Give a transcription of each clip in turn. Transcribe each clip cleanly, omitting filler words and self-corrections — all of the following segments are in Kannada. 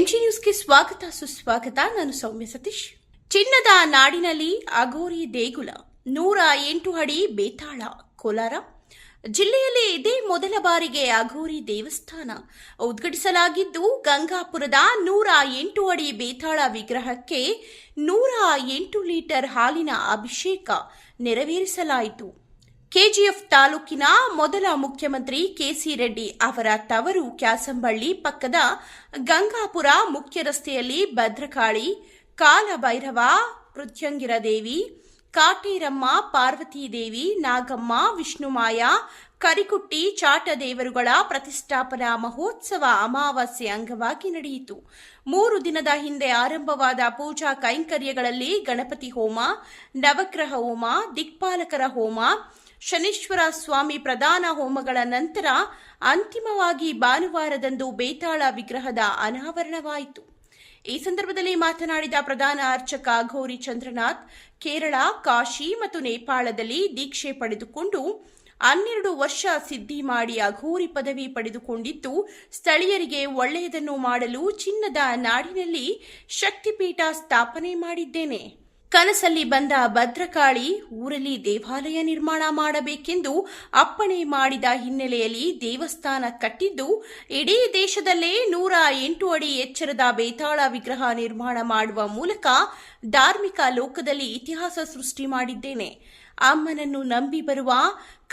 ಎಂಜಿ ನ್ಯೂಸ್ಗೆ ಸ್ವಾಗತ ಸುಸ್ವಾಗತ. ನಾನು ಸೌಮ್ಯ ಸತೀಶ್. ಚಿನ್ನದ ನಾಡಿನಲ್ಲಿ ಅಘೋರಿ ದೇಗುಲ 108 ಅಡಿ ಬೇತಾಳ. ಕೋಲಾರ ಜಿಲ್ಲೆಯಲ್ಲಿ ಇದೇ ಮೊದಲ ಬಾರಿಗೆ ಅಘೋರಿ ದೇವಸ್ಥಾನ ಉದ್ಘಾಟಿಸಲಾಗಿದ್ದು, ಗಂಗಾಪುರದ 108 ಅಡಿ ಬೇತಾಳ ವಿಗ್ರಹಕ್ಕೆ 108 ಲೀಟರ್ ಹಾಲಿನ ಅಭಿಷೇಕ ನೆರವೇರಿಸಲಾಯಿತು. ಕೆಜಿಎಫ್ ತಾಲೂಕಿನ ಮೊದಲ ಮುಖ್ಯಮಂತ್ರಿ ಕೆಸಿ ರೆಡ್ಡಿ ಅವರ ತವರು ಕ್ಯಾಸಂಬಳ್ಳಿ ಪಕ್ಕದ ಗಂಗಾಪುರ ಮುಖ್ಯ ರಸ್ತೆಯಲ್ಲಿ ಭದ್ರಕಾಳಿ, ಕಾಲಭೈರವ, ಮೃತ್ಯುಂಗಿರ ದೇವಿ, ಕಾಟೇರಮ್ಮ, ಪಾರ್ವತಿ ದೇವಿ, ನಾಗಮ್ಮ, ವಿಷ್ಣುಮಾಯ, ಕರಿಕುಟ್ಟಿ ಚಾಟ ದೇವರುಗಳ ಪ್ರತಿಷ್ಠಾಪನಾ ಮಹೋತ್ಸವ ಅಮಾವಾಸ್ಯೆ ಅಂಗವಾಗಿ ನಡೆಯಿತು. 3 ದಿನದ ಹಿಂದೆ ಆರಂಭವಾದ ಪೂಜಾ ಕೈಂಕರ್ಯಗಳಲ್ಲಿ ಗಣಪತಿ ಹೋಮ, ನವಗ್ರಹ ಹೋಮ, ದಿಕ್ಪಾಲಕರ ಹೋಮ, ಶನೀಶ್ವರ ಸ್ವಾಮಿ ಪ್ರಧಾನ ಹೋಮಗಳ ನಂತರ ಅಂತಿಮವಾಗಿ ಭಾನುವಾರದಂದು ಬೇತಾಳ ವಿಗ್ರಹದ ಅನಾವರಣವಾಯಿತು. ಈ ಸಂದರ್ಭದಲ್ಲಿ ಮಾತನಾಡಿದ ಪ್ರಧಾನ ಅರ್ಚಕ ಅಘೋರಿ ಚಂದ್ರನಾಥ್, ಕೇರಳ, ಕಾಶಿ ಮತ್ತು ನೇಪಾಳದಲ್ಲಿ ದೀಕ್ಷೆ ಪಡೆದುಕೊಂಡು 12 ವರ್ಷ ಸಿದ್ಧಿ ಮಾಡಿ ಅಘೋರಿ ಪದವಿ ಪಡೆದುಕೊಂಡಿದ್ದು, ಸ್ಥಳೀಯರಿಗೆ ಒಳ್ಳೆಯದನ್ನು ಮಾಡಲು ಚಿನ್ನದ ನಾಡಿನಲ್ಲಿ ಶಕ್ತಿಪೀಠ ಸ್ಥಾಪನೆ ಮಾಡಿದ್ದೇನೆ. ಕನಸಲ್ಲಿ ಬಂದ ಭದ್ರಕಾಳಿ ಊರಲ್ಲಿ ದೇವಾಲಯ ನಿರ್ಮಾಣ ಮಾಡಬೇಕೆಂದು ಅಪ್ಪಣೆ ಮಾಡಿದ ಹಿನ್ನೆಲೆಯಲ್ಲಿ ದೇವಸ್ಥಾನ ಕಟ್ಟಿದ್ದು, ಇಡೀ ದೇಶದಲ್ಲೇ 108 ಅಡಿ ಎಚ್ಚರದ ಬೇತಾಳ ವಿಗ್ರಹ ನಿರ್ಮಾಣ ಮಾಡುವ ಮೂಲಕ ಧಾರ್ಮಿಕ ಲೋಕದಲ್ಲಿ ಇತಿಹಾಸ ಸೃಷ್ಟಿ ಮಾಡಿದ್ದೇನೆ. ಅಮ್ಮನನ್ನು ನಂಬಿ ಬರುವ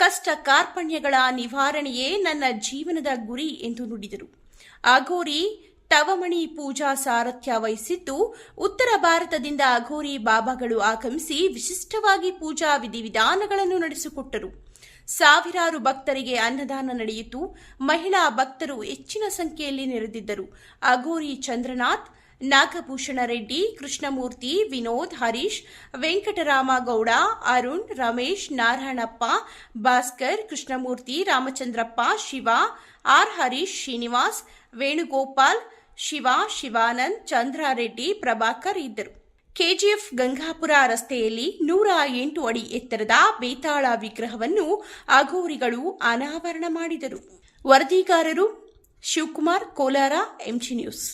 ಕಷ್ಟ ಕಾರ್ಪಣ್ಯಗಳ ನಿವಾರಣೆಯೇ ನನ್ನ ಜೀವನದ ಗುರಿ ಎಂದು ನುಡಿದರು. ಅಘೋರಿ ತವಮಣಿ ಪೂಜಾ ಸಾರಥ್ಯ ವಹಿಸಿದ್ದು, ಉತ್ತರ ಭಾರತದಿಂದ ಅಘೋರಿ ಬಾಬಾಗಳು ಆಗಮಿಸಿ ವಿಶಿಷ್ಟವಾಗಿ ಪೂಜಾ ವಿಧಿವಿಧಾನಗಳನ್ನು ನಡೆಸಿಕೊಟ್ಟರು. ಸಾವಿರಾರು ಭಕ್ತರಿಗೆ ಅನ್ನದಾನ ನಡೆಯಿತು. ಮಹಿಳಾ ಭಕ್ತರು ಹೆಚ್ಚಿನ ಸಂಖ್ಯೆಯಲ್ಲಿ ನೆರೆದಿದ್ದರು. ಅಘೋರಿ ಚಂದ್ರನಾಥ್, ನಾಗಭೂಷಣ ರೆಡ್ಡಿ, ಕೃಷ್ಣಮೂರ್ತಿ, ವಿನೋದ್, ಹರೀಶ್, ವೆಂಕಟರಾಮಗೌಡ, ಅರುಣ್, ರಮೇಶ್, ನಾರಾಯಣಪ್ಪ, ಭಾಸ್ಕರ್, ಕೃಷ್ಣಮೂರ್ತಿ, ರಾಮಚಂದ್ರಪ್ಪ, ಶಿವ, ಆರ್ ಹರೀಶ್, ಶ್ರೀನಿವಾಸ್, ವೇಣುಗೋಪಾಲ್, ಶಿವ, ಶಿವಾನಂದ್, ಚಂದ್ರಾರೆಡ್ಡಿ, ಪ್ರಭಾಕರ್ ಇದ್ದರು. ಕೆಜಿಎಫ್ ಗಂಗಾಪುರ ರಸ್ತೆಯಲ್ಲಿ 108 ಅಡಿ ಎತ್ತರದ ಬೇತಾಳ ವಿಗ್ರಹವನ್ನು ಅಘೋರಿಗಳು ಅನಾವರಣ ಮಾಡಿದರು. ವರದಿಗಾರರು ಶಿವಕುಮಾರ್, ಕೋಲಾರ, ಎಂಜಿ ನ್ಯೂಸ್.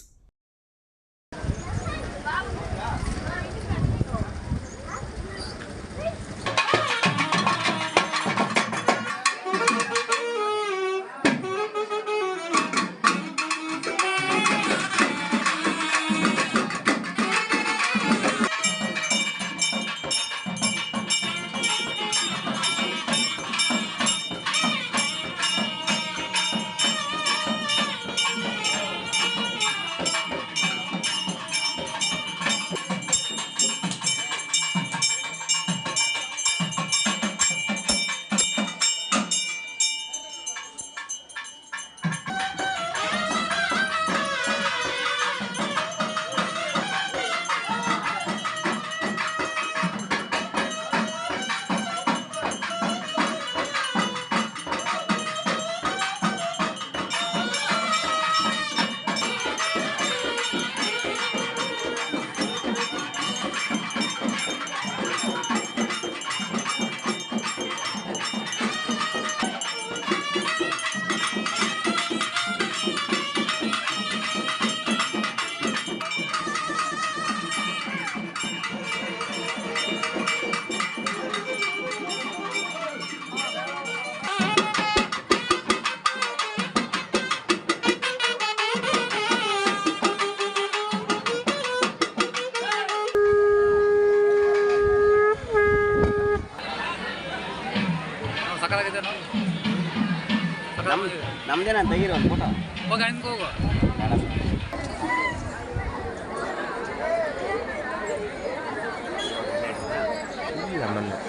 ನಮ್ದೇನ ತೆಗೀರಿ ಒಂದು ಫೋಟೋ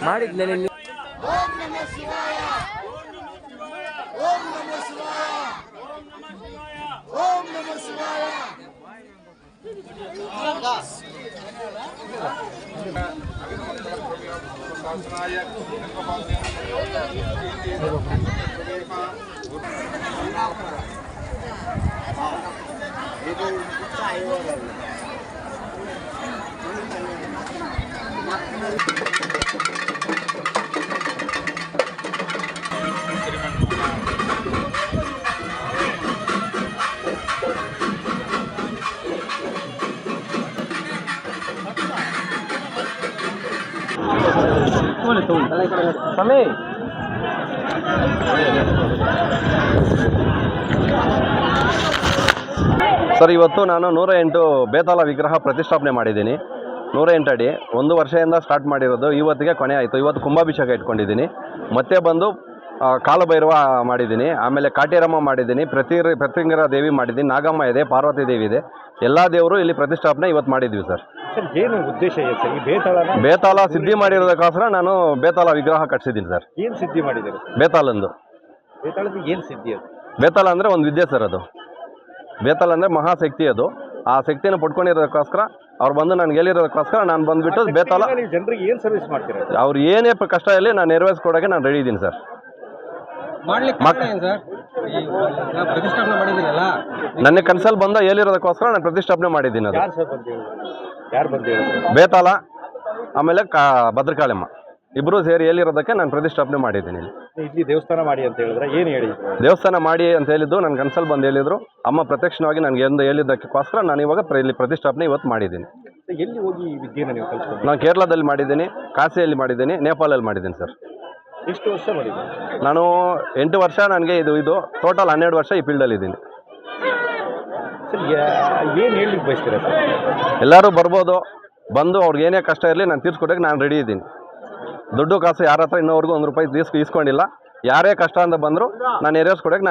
ಮಾಡಿದ್ಮೇಲೆ ಓಂ ನಮಃ ಶಿವಾಯ, ಓಂ ನಮಃ ಶಿವಾಯ, ಓಂ ನಮಃ ಶಿವಾಯ. ಸಮಯ ಸರ್, ಇವತ್ತು ನಾನು 108 ಬೇತಾಳ ವಿಗ್ರಹ ಪ್ರತಿಷ್ಠಾಪನೆ ಮಾಡಿದ್ದೀನಿ. 108 ಅಡಿ 1 ವರ್ಷದಿಂದ ಸ್ಟಾರ್ಟ್ ಮಾಡಿರೋದು, ಇವತ್ತಿಗೆ ಕೊನೆ ಆಯಿತು. ಇವತ್ತು ಕುಂಭಾಭಿಷೇಕ ಇಟ್ಕೊಂಡಿದ್ದೀನಿ. ಮತ್ತೆ ಬಂದು ಕಾಲಭೈರವ ಮಾಡಿದ್ದೀನಿ, ಆಮೇಲೆ ಕಾಟೇರಮ್ಮ ಮಾಡಿದ್ದೀನಿ, ಪ್ರತಿಂಗರ ದೇವಿ ಮಾಡಿದ್ದೀನಿ, ನಾಗಮ್ಮ ಇದೆ, ಪಾರ್ವತಿ ದೇವಿ ಇದೆ. ಎಲ್ಲ ದೇವರು ಇಲ್ಲಿ ಪ್ರತಿಷ್ಠಾಪನೆ ಇವತ್ತು ಮಾಡಿದ್ವಿ ಸರ್. ಸರ್, ಏನು ಉದ್ದೇಶ ಇದೆ ಸರ್? ಈ ಬೇತಾಳ ಸಿದ್ಧಿ ಮಾಡಿರೋದಕ್ಕೋಸ್ಕರ ನಾನು ಬೇತಾಳ ವಿಗ್ರಹ ಕಟ್ಸಿದ್ದೀನಿ ಸರ್. ಏನು ಸಿದ್ಧಿ ಮಾಡಿದ್ದಾರೆ ಸರ್? ಬೇತಾಳಂದು. ಬೇತಾಳದ ಏನು ಸಿದ್ಧಿ ಅದು? ಬೇತಾಳ ಅಂದರೆ ಒಂದು ವಿದ್ಯೆ ಸರ್. ಅದು ಬೇತಾಳ ಅಂದರೆ ಮಹಾಶಕ್ತಿ. ಅದು ಆ ಶಕ್ತಿಯನ್ನು ಪಡ್ಕೊಂಡಿರೋದಕ್ಕೋಸ್ಕರ ಅವ್ರು ಬಂದು ನನಗೆ ಹೇಳಿರೋದಕ್ಕೋಸ್ಕರ ನಾನು ಬಂದುಬಿಟ್ಟು ಬೇತಾಳ ಜನರಿಗೆ ಏನು ಸರ್ವಿಸ್ ಮಾಡ್ತೀರಾ? ಅವ್ರು ಏನೇ ಕಷ್ಟ ಇರಲಿ ನಾನು ನೆರವೇರಿಸ್ಕೊಡೋಕ್ಕೆ ನಾನು ರೆಡಿ ಇದ್ದೀನಿ ಸರ್. ನನ್ನ ಕನಸಲ್ಲಿ ಬಂದ ಹೇಳಿರೋದಕ್ಕೋಸ್ಕರ ನಾನು ಪ್ರತಿಷ್ಠಾಪನೆ ಮಾಡಿದ್ದೀನಿ. ಅದು ಯಾರು ಬಂದು ಬೇತಾಳ ಆಮೇಲೆ ಭದ್ರಕಾಳಮ್ಮ ಇಬ್ಬರು ಸೇರಿ ಹೇಳಿರೋದಕ್ಕೆ ನಾನು ಪ್ರತಿಷ್ಠಾಪನೆ ಮಾಡಿದ್ದೀನಿ. ಇಲ್ಲಿ ದೇವಸ್ಥಾನ ಮಾಡಿ ಅಂತ ಹೇಳಿದ್ರೆ ಏನು ಹೇಳಿ? ದೇವಸ್ಥಾನ ಮಾಡಿ ಅಂತ ಹೇಳಿದ್ದು ನನ್ನ ಕನಸಲ್ಲಿ ಬಂದು ಹೇಳಿದ್ರು. ಅಮ್ಮ ಪ್ರತ್ಯಕ್ಷವಾಗಿ ನನಗೆ ಎಂದು ಹೇಳಿದ್ದಕ್ಕೋಸ್ಕರ ನಾನು ಇವಾಗ ಇಲ್ಲಿ ಪ್ರತಿಷ್ಠಾಪನೆ ಇವತ್ತು ಮಾಡಿದ್ದೀನಿ. ಎಲ್ಲಿ ಹೋಗಿ ಈ ವಿದ್ಯೆನ ನೀವು ಕಲಿಸ್ಕೊಂಡು? ನಾನು ಕೇರಳದಲ್ಲಿ ಮಾಡಿದ್ದೀನಿ, ಕಾಶಿಯಲ್ಲಿ ಮಾಡಿದ್ದೀನಿ, ನೇಪಾಳಲ್ಲಿ ಮಾಡಿದ್ದೀನಿ ಸರ್. ಎಷ್ಟು ವರ್ಷ ಮಾಡಿದ್ದೀನಿ? ನಾನು 8 ವರ್ಷ. ನನಗೆ ಇದು ಟೋಟಲ್ 12 ವರ್ಷ ಈ ಫೀಲ್ಡಲ್ಲಿ ಇದ್ದೀನಿ. ಸರ್, ಏನು ಹೇಳಲಿಕ್ಕೆ ಬಯಸ್ತೀರಾ ಸರ್? ಎಲ್ಲರೂ ಬರ್ಬೋದು, ಬಂದು ಅವ್ರಿಗೆ ಏನೇ ಕಷ್ಟ ಇರಲಿ ನಾನು ತೀರ್ಸ್ಕೊಡೋಕ್ಕೆ ನಾನು ರೆಡಿ ಇದ್ದೀನಿ. ದುಡ್ಡು ಕಾಸು ಯಾರ ಹತ್ರ ಇನ್ನೋವರೆಗೂ 1 ರೂಪಾಯಿ ಇಸ್ಕೊಂಡಿಲ್ಲ. ಯಾರೇ ಕಷ್ಟ ಅಂತ ಬಂದರೂ ನಾನು ನೆರವೇರಿಸ್ಕೊಡೋಕ್ಕೆ